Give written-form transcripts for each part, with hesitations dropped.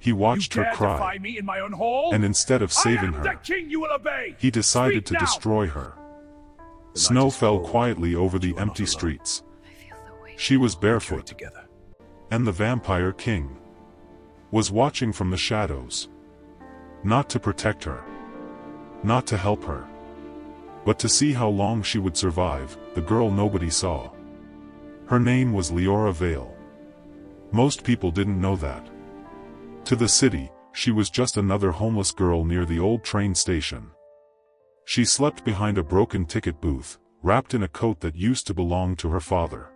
He watched her cry, Defy me in my own hall? and instead of saving I am the her, king you will obey. he decided Speak to now. destroy her. The Snow night is fell cold, quietly over but the you are not empty alone. streets. I feel the weight. She was Carried barefoot, together. and the vampire king was watching from the shadows. Not to protect her, not to help her, but to see how long she would survive, the girl nobody saw. Her name was Leora Vale. Most people didn't know that. To the city, she was just another homeless girl near the old train station. She slept behind a broken ticket booth, wrapped in a coat that used to belong to her father.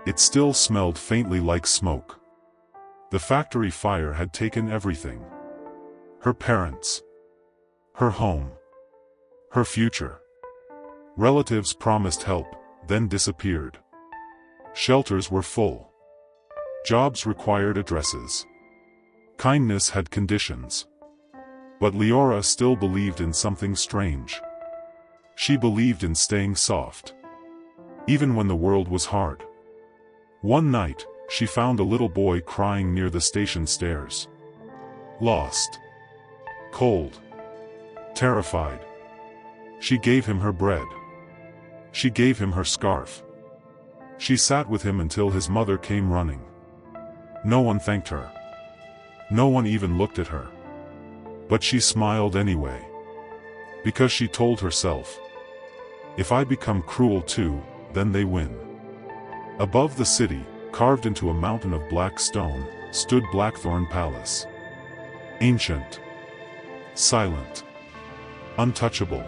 It still smelled faintly like smoke. The factory fire had taken everything. Her parents, her home, her future. Relatives promised help, then disappeared. Shelters were full. Jobs required addresses. Kindness had conditions. But Leora still believed in something strange. She believed in staying soft, even when the world was hard. One night, she found a little boy crying near the station stairs. Lost. Cold. Terrified. She gave him her bread. She gave him her scarf. She sat with him until his mother came running. No one thanked her. No one even looked at her. But she smiled anyway. Because she told herself, if I become cruel too, then they win. Above the city, carved into a mountain of black stone, stood Blackthorn Palace. Ancient. Silent. Untouchable.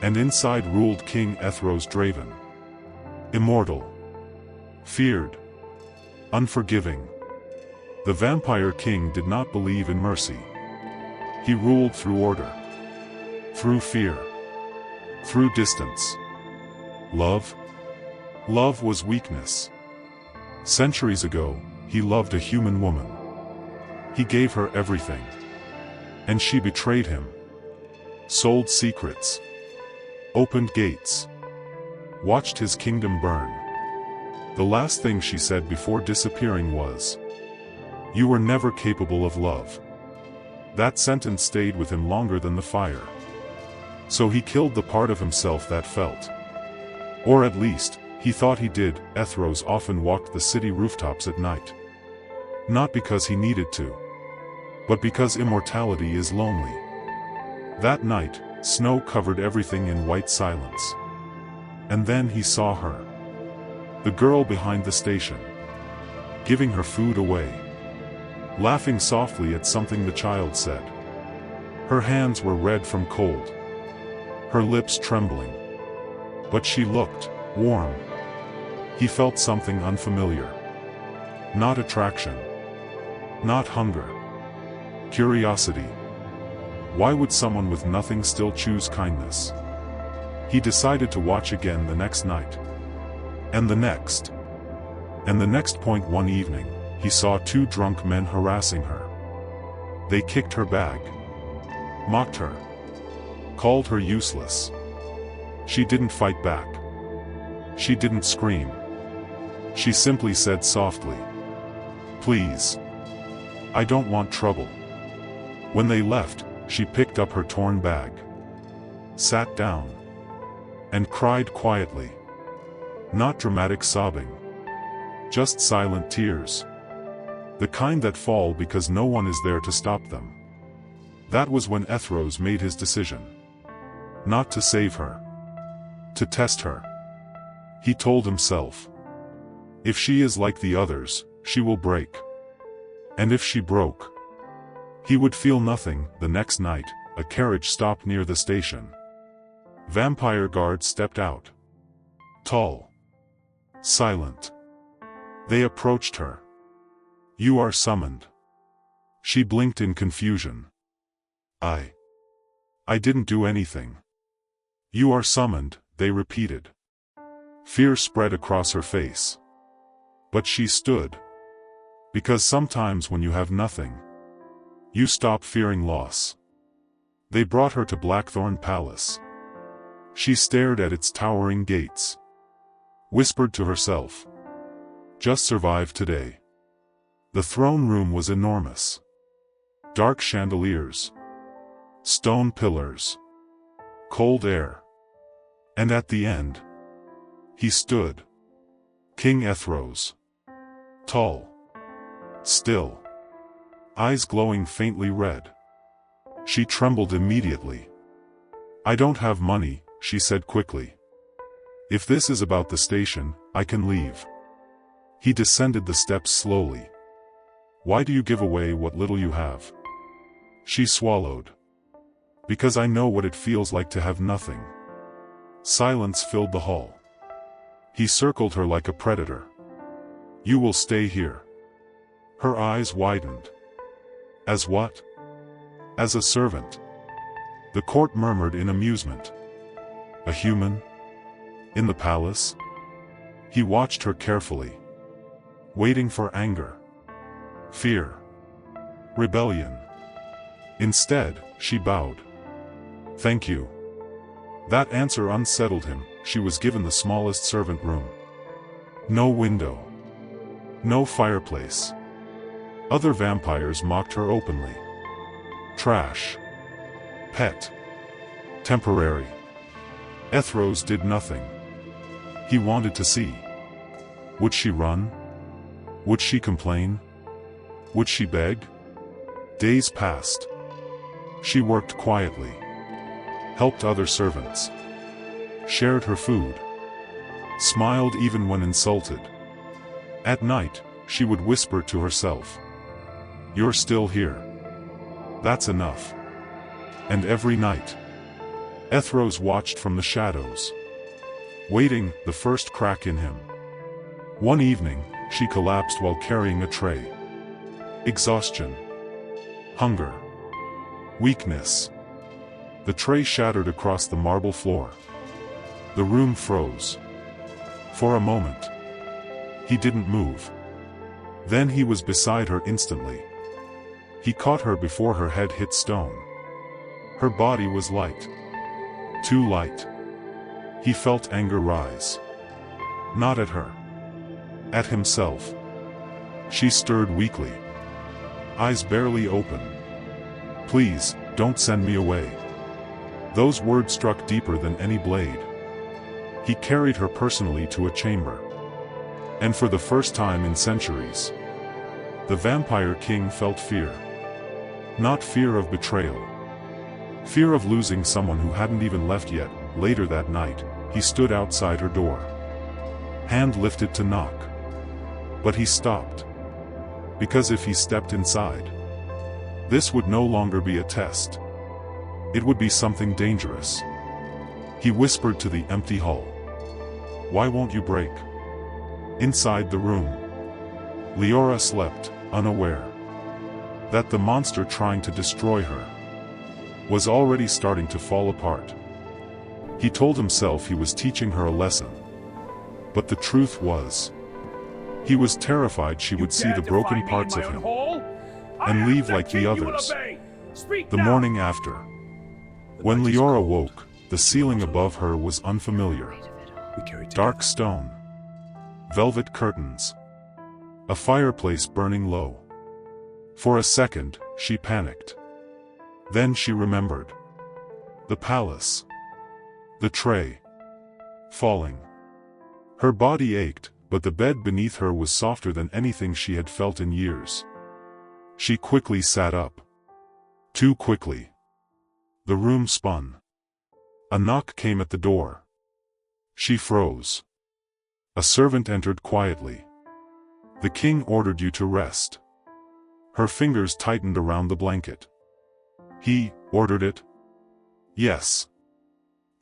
And inside ruled King Ethros Draven. Immortal. Feared. Unforgiving. The Vampire King did not believe in mercy. He ruled through order. Through fear. Through distance. Love? Love was weakness. Centuries ago, he loved a human woman. He gave her everything. And she betrayed him. Sold secrets. Opened gates. Watched his kingdom burn. The last thing she said before disappearing was, "You were never capable of love." That sentence stayed with him longer than the fire. So he killed the part of himself that felt. Or at least, he thought he did. Ethros often walked the city rooftops at night. Not because he needed to, but because immortality is lonely. That night, snow covered everything in white silence. And then he saw her. The girl behind the station. Giving her food away. Laughing softly at something the child said. Her hands were red from cold. Her lips trembling. But she looked warm. He felt something unfamiliar. Not attraction. Not hunger. Curiosity. Why would someone with nothing still choose kindness? He decided to watch again the next night. And the next. And the next point. One evening, he saw two drunk men harassing her. They kicked her bag. Mocked her. Called her useless. She didn't fight back. She didn't scream. She simply said softly, "Please. I don't want trouble." When they left, she picked up her torn bag. Sat down. And cried quietly. Not dramatic sobbing. Just silent tears. The kind that fall because no one is there to stop them. That was when Ethros made his decision. Not to save her. To test her. He told himself, if she is like the others, she will break. And if she broke, he would feel nothing. The next night, a carriage stopped near the station. Vampire guards stepped out. Tall. Silent. They approached her. "You are summoned." She blinked in confusion. I didn't do anything." "You are summoned," they repeated. Fear spread across her face. But she stood. Because sometimes when you have nothing, you stop fearing loss. They brought her to Blackthorn Palace. She stared at its towering gates. Whispered to herself, "Just survive today." The throne room was enormous. Dark chandeliers. Stone pillars. Cold air. And at the end, he stood. King Ethros. Tall. Still. Eyes glowing faintly red. She trembled immediately. "I don't have money," she said quickly. "If this is about the station, I can leave." He descended the steps slowly. "Why do you give away what little you have?" She swallowed. "Because I know what it feels like to have nothing." Silence filled the hall. He circled her like a predator. "You will stay here." Her eyes widened. "As what?" "As a servant." The court murmured in amusement. "A human? In the palace?" He watched her carefully. Waiting for anger. Fear. Rebellion. Instead, she bowed. "Thank you." That answer unsettled him. She was given the smallest servant room. No window. No fireplace. Other vampires mocked her openly. Trash. Pet. Temporary. Ethros did nothing. He wanted to see. Would she run? Would she complain? Would she beg? Days passed. She worked quietly. Helped other servants. Shared her food. Smiled even when insulted. At night, she would whisper to herself, "You're still here. That's enough." And every night, Ethros watched from the shadows, waiting, the first crack in him. One evening, she collapsed while carrying a tray. Exhaustion. Hunger. Weakness. The tray shattered across the marble floor. The room froze. For a moment, he didn't move. Then he was beside her instantly. He caught her before her head hit stone. Her body was light. Too light. He felt anger rise. Not at her. At himself. She stirred weakly. Eyes barely open. "Please, don't send me away." Those words struck deeper than any blade. He carried her personally to a chamber. And for the first time in centuries, the Vampire King felt fear. Not fear of betrayal. Fear of losing someone who hadn't even left yet. Later that night, he stood outside her door. Hand lifted to knock. But he stopped. Because if he stepped inside, this would no longer be a test. It would be something dangerous. He whispered to the empty hall. "Why won't you break?" Inside the room, Leora slept, unaware that the monster trying to destroy her was already starting to fall apart. He told himself he was teaching her a lesson. But the truth was, he was terrified she would see the broken parts of him and leave like the others. The morning after, when Leora woke, the ceiling above her was unfamiliar. Dark stone. Velvet curtains. A fireplace burning low. For a second, she panicked. Then she remembered. The palace. The tray. Falling. Her body ached, but the bed beneath her was softer than anything she had felt in years. She quickly sat up. Too quickly. The room spun. A knock came at the door. She froze. A servant entered quietly. "The king ordered you to rest." Her fingers tightened around the blanket. "He ordered it?" "Yes."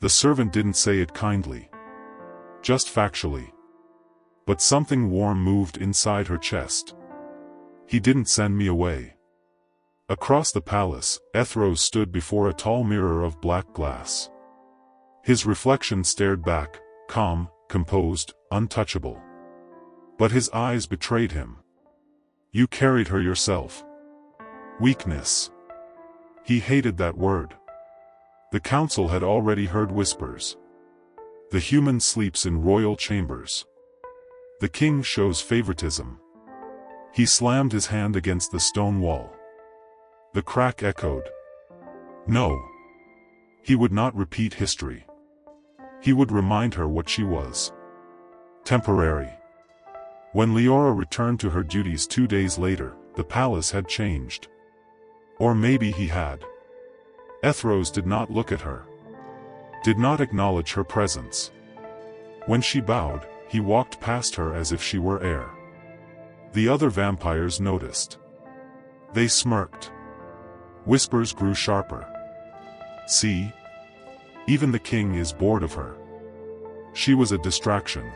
The servant didn't say it kindly. Just factually. But something warm moved inside her chest. "He didn't send me away." Across the palace, Ethros stood before a tall mirror of black glass. His reflection stared back, calm, composed, untouchable. But his eyes betrayed him. "You carried her yourself." Weakness. He hated that word. The council had already heard whispers. The human sleeps in royal chambers. The king shows favoritism. He slammed his hand against the stone wall. The crack echoed. No. He would not repeat history. He would remind her what she was. Temporary. When Leora returned to her duties 2 days later, the palace had changed. Or maybe he had. Ethros did not look at her. Did not acknowledge her presence. When she bowed, he walked past her as if she were air. The other vampires noticed. They smirked. Whispers grew sharper. See? Even the king is bored of her. She was a distraction.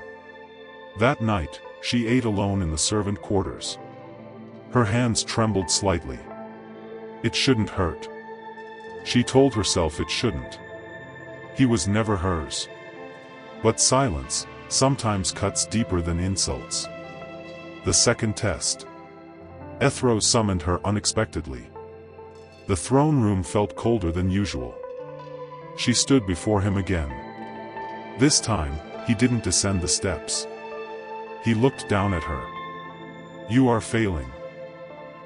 That night, she ate alone in the servant quarters. Her hands trembled slightly. It shouldn't hurt. She told herself it shouldn't. He was never hers. But silence sometimes cuts deeper than insults. The second test. Ethros summoned her unexpectedly. The throne room felt colder than usual. She stood before him again. This time, he didn't descend the steps. He looked down at her. You are failing.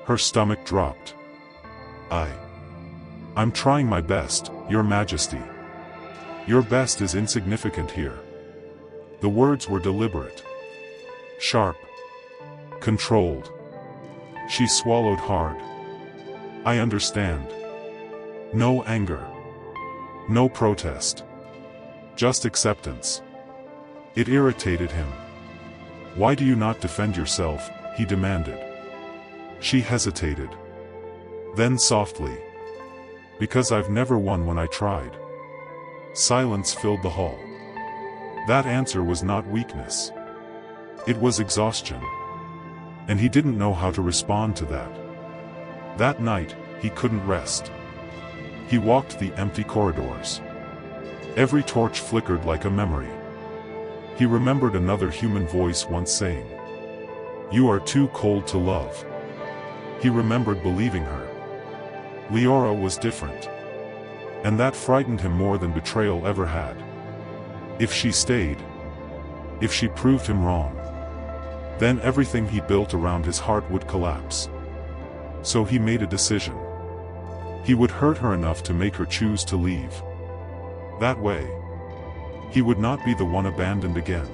Her stomach dropped. I'm trying my best, Your Majesty. Your best is insignificant here. The words were deliberate. Sharp. Controlled. She swallowed hard. I understand. No anger. No protest. Just acceptance. It irritated him. Why do you not defend yourself? He demanded. She hesitated. Then softly. Because I've never won when I tried. Silence filled the hall. That answer was not weakness. It was exhaustion. And he didn't know how to respond to that. That night, he couldn't rest. He walked the empty corridors. Every torch flickered like a memory. He remembered another human voice once saying, "You are too cold to love." He remembered believing her. Leora was different. And that frightened him more than betrayal ever had. If she stayed, if she proved him wrong, then everything he built around his heart would collapse. So he made a decision. He would hurt her enough to make her choose to leave. That way, he would not be the one abandoned again.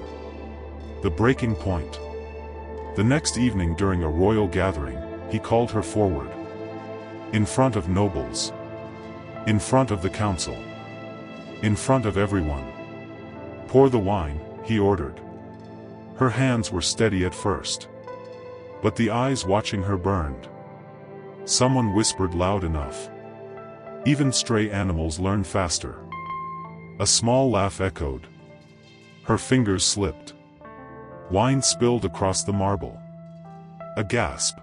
The breaking point. The next evening during a royal gathering, he called her forward. In front of nobles. In front of the council. In front of everyone. Pour the wine, he ordered. Her hands were steady at first. But the eyes watching her burned. Someone whispered loud enough. Even stray animals learn faster. A small laugh echoed. Her fingers slipped. Wine spilled across the marble. A gasp.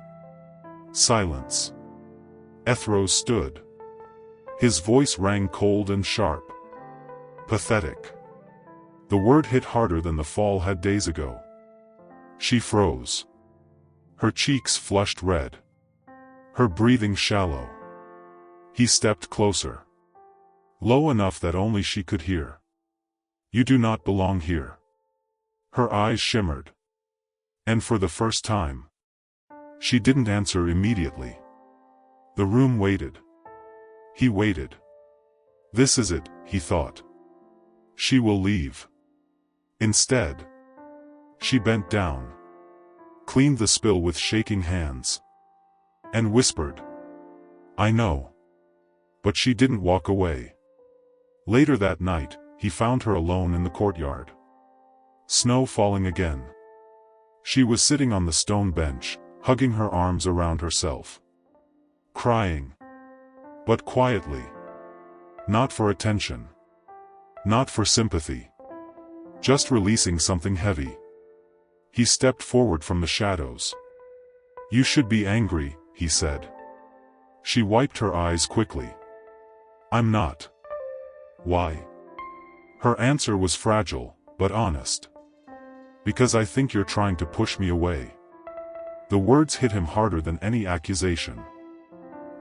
Silence. Ethros stood. His voice rang cold and sharp. Pathetic. The word hit harder than the fall had days ago. She froze. Her cheeks flushed red. Her breathing shallow. He stepped closer. Low enough that only she could hear. You do not belong here. Her eyes shimmered. And for the first time, she didn't answer immediately. The room waited. He waited. This is it, he thought. She will leave. Instead, she bent down, cleaned the spill with shaking hands, and whispered, I know. But she didn't walk away. Later that night, he found her alone in the courtyard. Snow falling again. She was sitting on the stone bench, hugging her arms around herself. Crying. But quietly. Not for attention. Not for sympathy. Just releasing something heavy. He stepped forward from the shadows. You should be angry, he said. She wiped her eyes quickly. I'm not. Why? Her answer was fragile, but honest. Because I think you're trying to push me away. The words hit him harder than any accusation.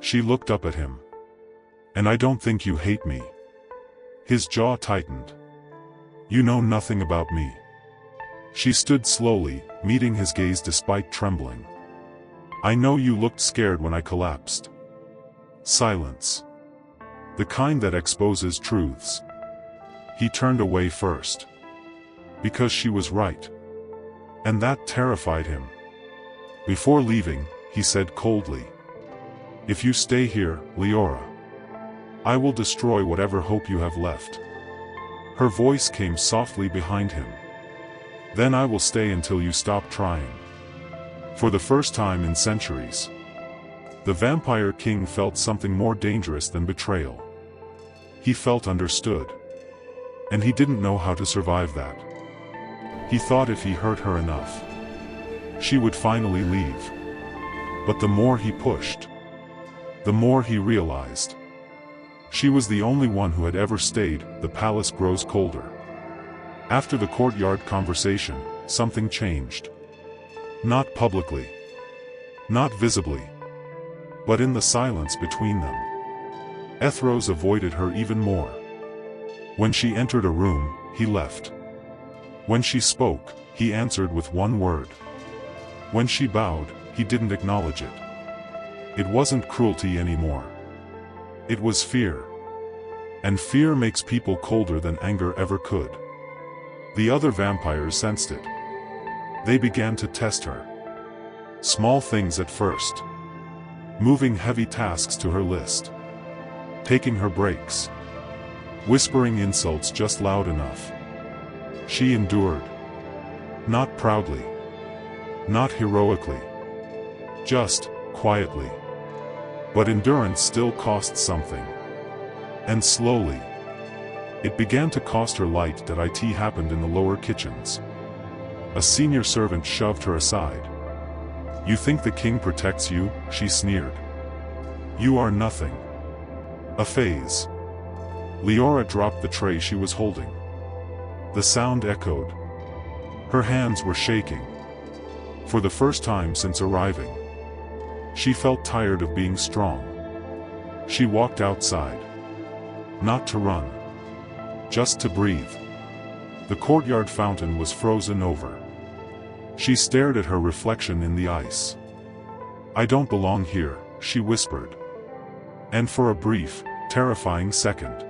She looked up at him. And I don't think you hate me. His jaw tightened. You know nothing about me. She stood slowly, meeting his gaze despite trembling. I know you looked scared when I collapsed. Silence. The kind that exposes truths. He turned away first. Because she was right. And that terrified him. Before leaving, he said coldly, "If you stay here, Leora, I will destroy whatever hope you have left." Her voice came softly behind him. "Then I will stay until you stop trying." For the first time in centuries, the Vampire King felt something more dangerous than betrayal. He felt understood. And he didn't know how to survive that. He thought if he hurt her enough, she would finally leave. But the more he pushed, the more he realized. She was the only one who had ever stayed. The palace grows colder. After the courtyard conversation, something changed. Not publicly. Not visibly. But in the silence between them. Ethros avoided her even more. When she entered a room, he left. When she spoke, he answered with one word. When she bowed, he didn't acknowledge it. It wasn't cruelty anymore. It was fear. And fear makes people colder than anger ever could. The other vampires sensed it. They began to test her. Small things at first. Moving heavy tasks to her list. Taking her breaks. Whispering insults just loud enough. She endured. Not proudly. Not heroically. Just, quietly. But endurance still cost something. And slowly, it began to cost her. Light that it happened in the lower kitchens. A senior servant shoved her aside. "You think the king protects you?" she sneered. "You are nothing. A phase." Leora dropped the tray she was holding. The sound echoed. Her hands were shaking. For the first time since arriving, she felt tired of being strong. She walked outside. Not to run. Just to breathe. The courtyard fountain was frozen over. She stared at her reflection in the ice. "I don't belong here," she whispered. And for a brief, terrifying second,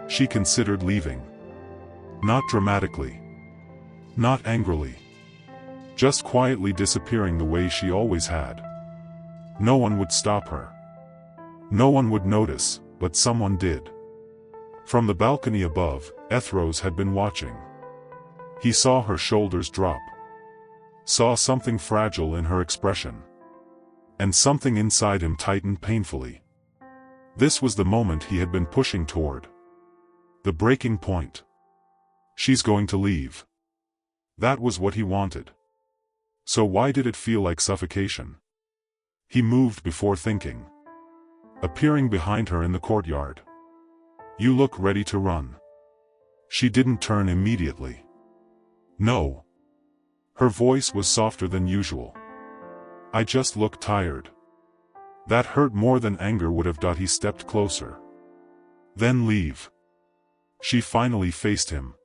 she considered leaving. Not dramatically. Not angrily. Just quietly disappearing the way she always had. No one would stop her. No one would notice, but someone did. From the balcony above, Ethros had been watching. He saw her shoulders drop. Saw something fragile in her expression. And something inside him tightened painfully. This was the moment he had been pushing toward. The breaking point. She's going to leave. That was what he wanted. So why did it feel like suffocation? He moved before thinking. Appearing behind her in the courtyard. "You look ready to run." She didn't turn immediately. "No." Her voice was softer than usual. "I just look tired." That hurt more than anger would have done. He stepped closer. "Then leave." She finally faced him.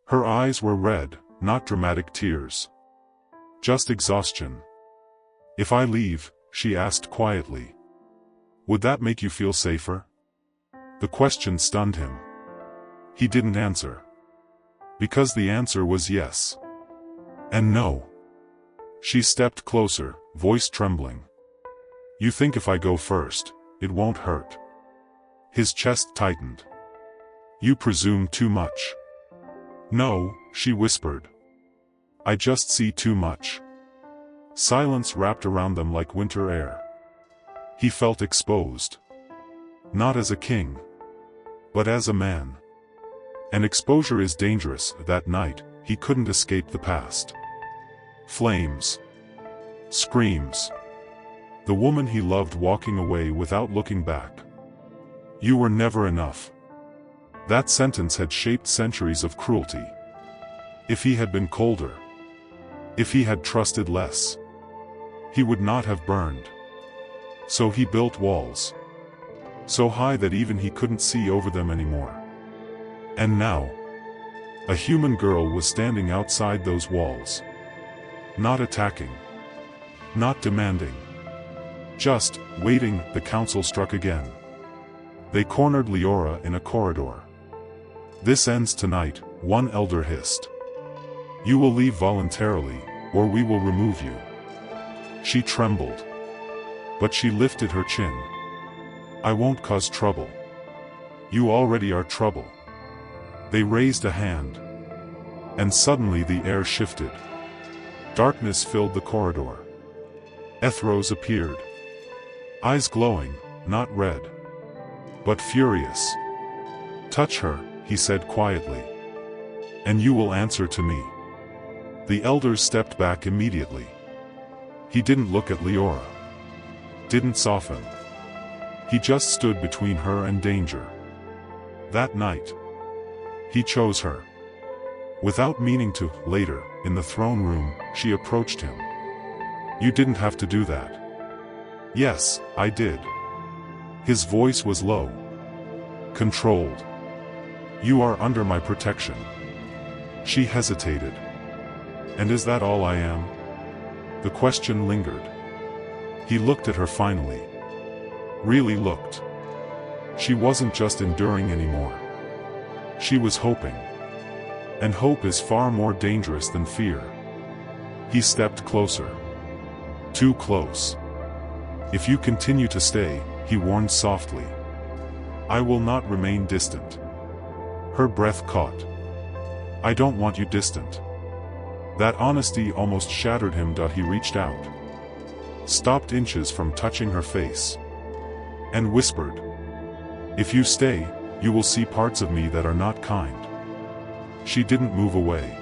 Her eyes were red, not dramatic tears. Just exhaustion. "If I leave," she asked quietly, "would that make you feel safer?" The question stunned him. He didn't answer. Because the answer was yes. And no. She stepped closer, voice trembling. "You think if I go first, it won't hurt?" His chest tightened. "You presume too much." "No," she whispered. "I just see too much." Silence wrapped around them like winter air. He felt exposed. Not as a king, but as a man. And exposure is dangerous. That night, he couldn't escape the past. Flames. Screams. The woman he loved walking away without looking back. "You were never enough." That sentence had shaped centuries of cruelty. If he had been colder, if he had trusted less, he would not have burned. So he built walls. So high that even he couldn't see over them anymore. And now, a human girl was standing outside those walls. Not attacking. Not demanding. Just, waiting, the council struck again. They cornered Leora in a corridor. "This ends tonight," one elder hissed. "You will leave voluntarily, or we will remove you." She trembled. But she lifted her chin. "I won't cause trouble." "You already are trouble." They raised a hand. And suddenly the air shifted. Darkness filled the corridor. Ethros appeared. Eyes glowing, not red, but furious. "Touch her," he said quietly. "And you will answer to me." The elders stepped back immediately. He didn't look at Leora. Didn't soften. He just stood between her and danger. That night, he chose her. Without meaning to, later, in the throne room, she approached him. "You didn't have to do that." "Yes, I did." His voice was low. Controlled. "You are under my protection." She hesitated. "And is that all I am?" The question lingered. He looked at her finally. Really looked. She wasn't just enduring anymore. She was hoping. And hope is far more dangerous than fear. He stepped closer. Too close. "If you continue to stay," he warned softly, "I will not remain distant." Her breath caught. "I don't want you distant." That honesty almost shattered him. He reached out. Stopped inches from touching her face. And whispered, "If you stay, you will see parts of me that are not kind." She didn't move away.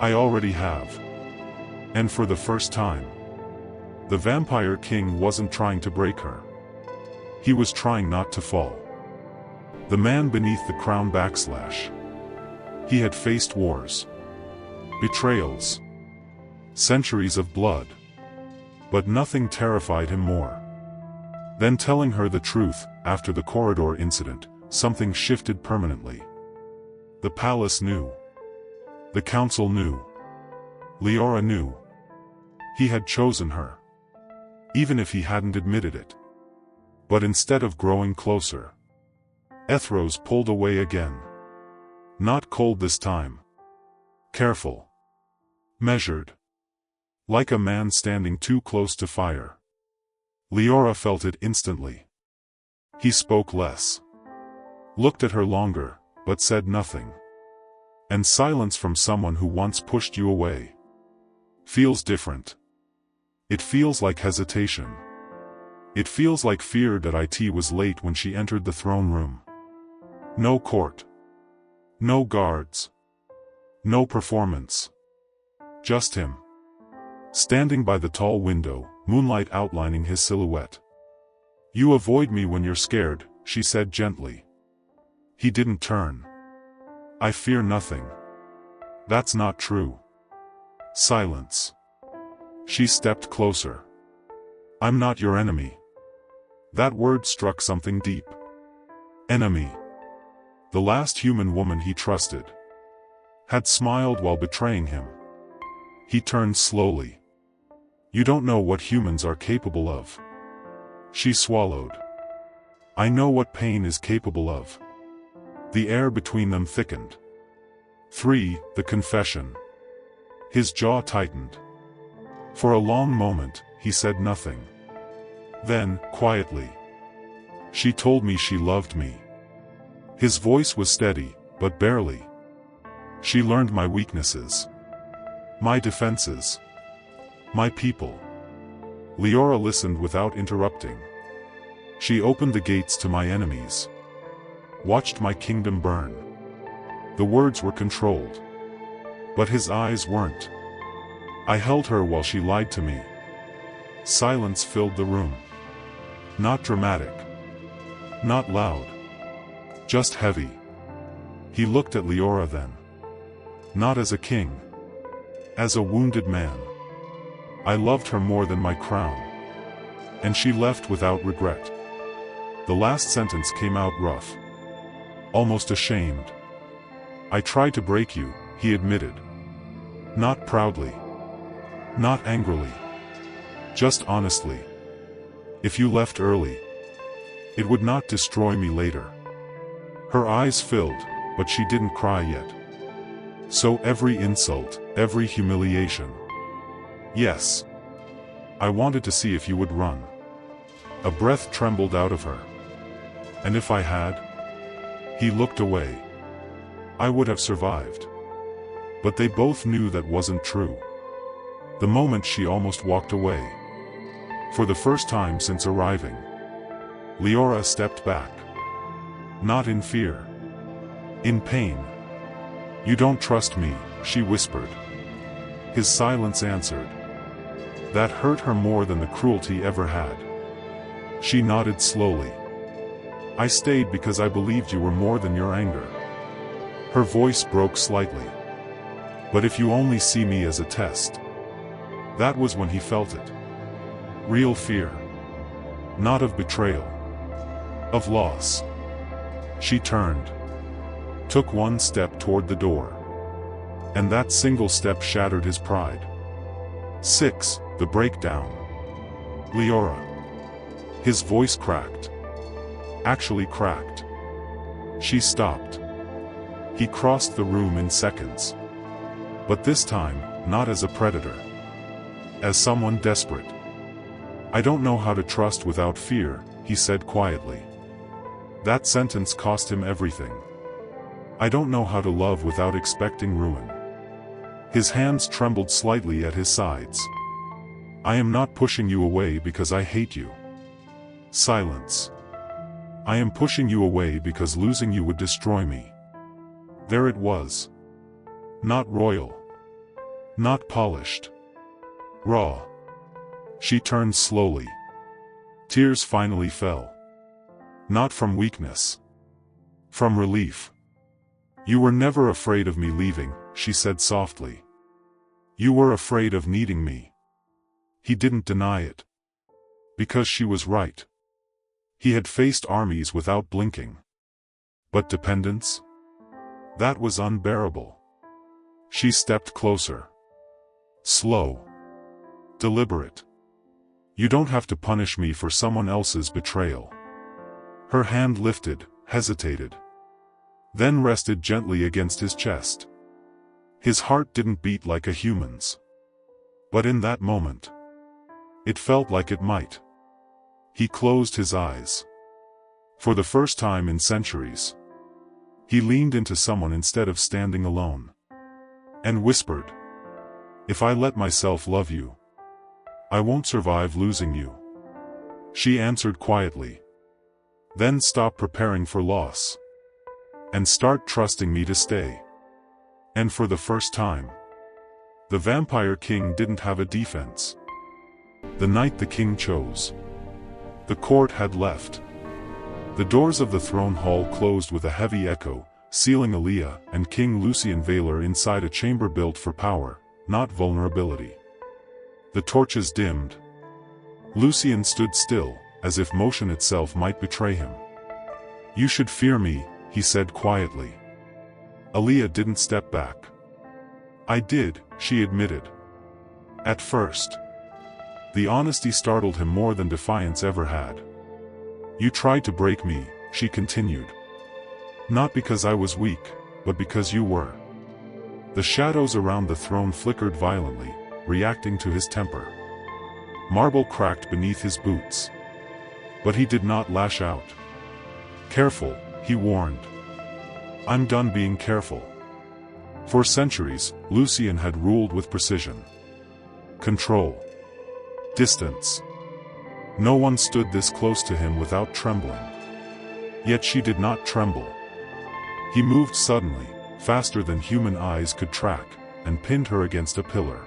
"I already have." And for the first time, the Vampire King wasn't trying to break her. He was trying not to fall. The man beneath the crown backslash. He had faced wars. Betrayals. Centuries of blood. But nothing terrified him more. Then telling her the truth, after the corridor incident, something shifted permanently. The palace knew. The council knew. Leora knew. He had chosen her. Even if he hadn't admitted it. But instead of growing closer, Ethros pulled away again. Not cold this time. Careful. Measured. Like a man standing too close to fire. Leora felt it instantly. He spoke less. Looked at her longer, but said nothing. And silence from someone who once pushed you away feels different. It feels like hesitation. It feels like fear that it was late when she entered the throne room. No court. No guards. No performance. Just him. Standing by the tall window, moonlight outlining his silhouette. "You avoid me when you're scared," she said gently. He didn't turn. "I fear nothing." "That's not true." Silence. She stepped closer. "I'm not your enemy." That word struck something deep. Enemy. The last human woman he trusted had smiled while betraying him. He turned slowly. "You don't know what humans are capable of." She swallowed. "I know what pain is capable of." The air between them thickened. 3. The confession. His jaw tightened. For a long moment, he said nothing. Then, quietly, "She told me she loved me." His voice was steady, but barely. "She learned my weaknesses. My defenses. My people." Leora listened without interrupting. "She opened the gates to my enemies. Watched my kingdom burn." The words were controlled. But his eyes weren't. "I held her while she lied to me." Silence filled the room. Not dramatic. Not loud. Just heavy. He looked at Leora then. Not as a king. As a wounded man. "I loved her more than my crown." And she left without regret. The last sentence came out rough. Almost ashamed. "I tried to break you," he admitted. Not proudly. Not angrily. Just honestly. If you left early, it would not destroy me later. Her eyes filled, but she didn't cry yet. So every insult, every humiliation. Yes. I wanted to see if you would run. A breath trembled out of her. And if I had? He looked away. I would have survived. But they both knew that wasn't true. The moment she almost walked away. For the first time since arriving, Leora stepped back. Not in fear. In pain. You don't trust me, she whispered. His silence answered. That hurt her more than the cruelty ever had. She nodded slowly. I stayed because I believed you were more than your anger. Her voice broke slightly. But if you only see me as a test. That was when he felt it. Real fear. Not of betrayal. Of loss. She turned. Took one step toward the door. And that single step shattered his pride. 6. The breakdown. Leora. His voice cracked. Actually cracked. She stopped. He crossed the room in seconds. But this time, not as a predator. As someone desperate. I don't know how to trust without fear, he said quietly. That sentence cost him everything. I don't know how to love without expecting ruin. His hands trembled slightly at his sides. I am not pushing you away because I hate you. Silence. I am pushing you away because losing you would destroy me. There it was. Not royal. Not polished. Raw. She turned slowly. Tears finally fell. Not from weakness. From relief. You were never afraid of me leaving, she said softly. You were afraid of needing me. He didn't deny it. Because she was right. He had faced armies without blinking. But dependence? That was unbearable. She stepped closer. Slow. Deliberate. You don't have to punish me for someone else's betrayal. Her hand lifted, hesitated. Then rested gently against his chest. His heart didn't beat like a human's. But in that moment, it felt like it might. He closed his eyes. For the first time in centuries, he leaned into someone instead of standing alone. And whispered, if I let myself love you, I won't survive losing you. She answered quietly. Then stop preparing for loss. And start trusting me to stay. And for the first time, the Vampire King didn't have a defense. The night the king chose. The court had left. The doors of the throne hall closed with a heavy echo, sealing Aaliyah and King Lucien Valor inside a chamber built for power, not vulnerability. The torches dimmed. Lucien stood still, as if motion itself might betray him. You should fear me, he said quietly. Aaliyah didn't step back. I did, she admitted. At first. The honesty startled him more than defiance ever had. You tried to break me, she continued. Not because I was weak, but because you were. The shadows around the throne flickered violently, reacting to his temper. Marble cracked beneath his boots. But he did not lash out. Careful, he warned. I'm done being careful. For centuries, Lucien had ruled with precision. Control. Distance. No one stood this close to him without trembling. Yet she did not tremble. He moved suddenly, faster than human eyes could track, and pinned her against a pillar.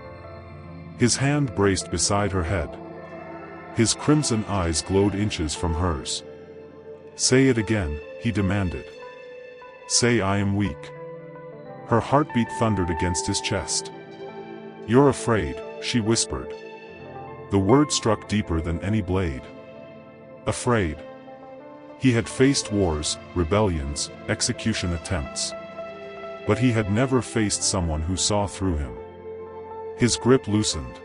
His hand braced beside her head. His crimson eyes glowed inches from hers. Say it again, he demanded. Say I am weak. Her heartbeat thundered against his chest. You're afraid, she whispered. The word struck deeper than any blade. Afraid. He had faced wars, rebellions, execution attempts. But he had never faced someone who saw through him. His grip loosened.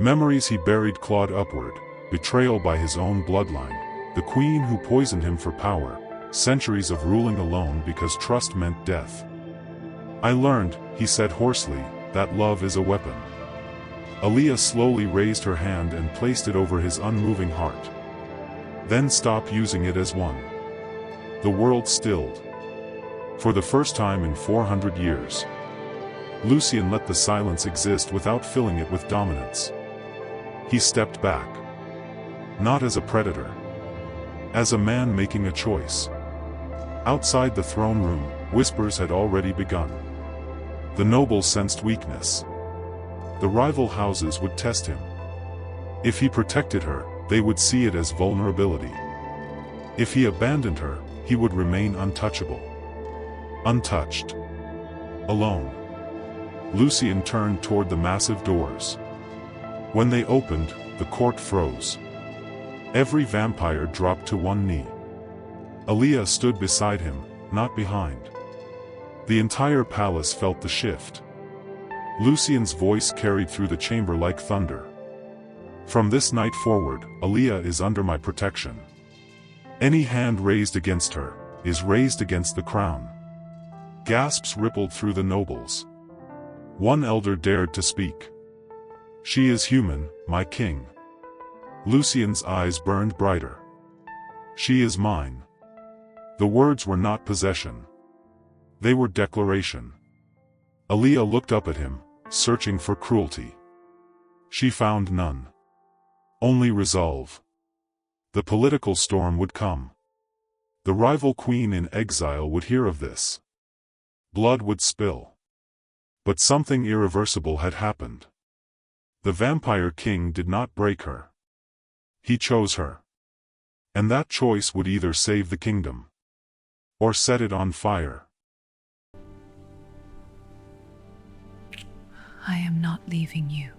Memories he buried clawed upward, betrayal by his own bloodline, the queen who poisoned him for power, centuries of ruling alone because trust meant death. I learned, he said hoarsely, that love is a weapon. Aaliyah slowly raised her hand and placed it over his unmoving heart. Then stopped using it as one. The world stilled. For the first time in 400 years. Lucien let the silence exist without filling it with dominance. He stepped back. Not as a predator. As a man making a choice. Outside the throne room, whispers had already begun. The nobles sensed weakness. The rival houses would test him. If he protected her, they would see it as vulnerability. If he abandoned her, he would remain untouchable. Untouched. Alone. Lucien turned toward the massive doors. When they opened, the court froze. Every vampire dropped to one knee. Aaliyah stood beside him, not behind. The entire palace felt the shift. Lucien's voice carried through the chamber like thunder. From this night forward, Aaliyah is under my protection. Any hand raised against her, is raised against the crown. Gasps rippled through the nobles. One elder dared to speak. She is human, my king. Lucien's eyes burned brighter. She is mine. The words were not possession. They were declaration. Aaliyah looked up at him, searching for cruelty. She found none. Only resolve. The political storm would come. The rival queen in exile would hear of this. Blood would spill. But something irreversible had happened. The vampire king did not break her. He chose her. And that choice would either save the kingdom, or set it on fire. I am not leaving you.